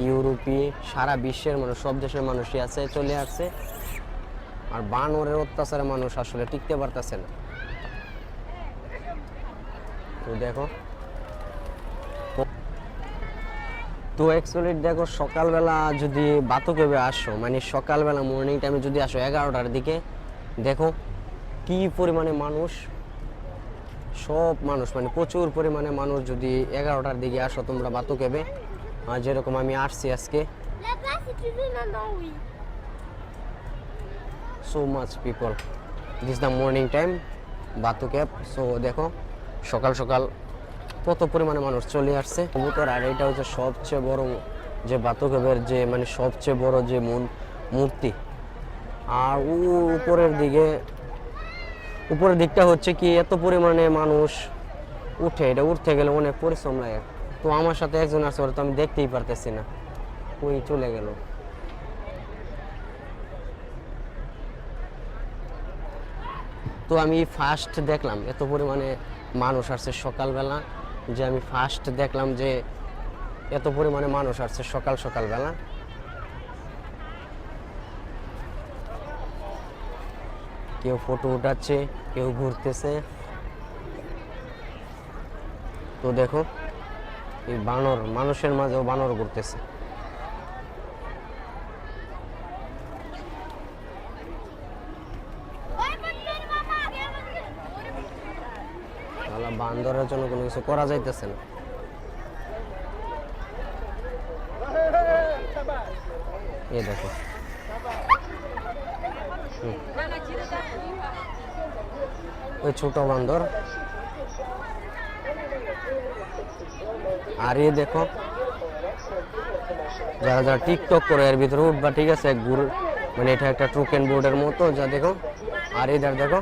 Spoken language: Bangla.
ইউরোপি সারা বিশ্বের মানুষ, সব দেশের মানুষই আছে, চলে আসছে। আর বানরের অত্যাচারে মানুষ আসলে টিকতে পারতেছে না। তো দেখো, তো অ্যাকচুয়ালি দেখো সকালবেলা যদি বাতুকেবে আসো, মানে সকালবেলা মর্নিং টাইমে যদি আসো 11টার দিকে, দেখো কি পরিমাণে মানুষ, সব মানুষ মানে প্রচুর পরিমাণে মানুষ। যদি 11টার দিকে আসো তোমরা বাতুকেবে, যেরকম আমি আসছি আজকে, so much people, this is the morning time বাতুকেব। সো দেখো সকাল সকাল কত পরিমাণে মানুষ চলে আসছে কবুতর। আর এটা হচ্ছে সবচেয়ে বড় যে বাতুকেবের যে মানে সবচেয়ে বড় যে মূর্তি। আর উপরের দিকটা হচ্ছে কি এত পরিমাণে মানুষ উঠে, এটা উঠতে গেলে অনেক পরিশ্রম লাগে। তো আমার সাথে একজন আছে, ওরা তো আমি দেখতেই পারতেছি না, ওই চলে গেল। তো আমি ফার্স্ট দেখলাম এত পরিমাণে মানুষ আসছে সকালবেলা, যে আমি ফার্স্ট দেখলাম যে এত পরিমাণে মানুষ আসছে সকালবেলা। কেউ ফটো উঠাচ্ছে, কেউ ঘুরতেছে। তো দেখো এই বানর, মানুষের মাঝেও বানর ঘুরতেছে। বান্দরের জন্য কোনো কিছু করা যাইতেছে না। এই দেখো ওই ছোট বান্দর। আর এই দেখো যারা যারা টিকটক করে এর ভিতরে উঠবা, ঠিক আছে, মানে এটা একটা টোকেন বোর্ডের মতো, যা দেখো। আর এদের দেখো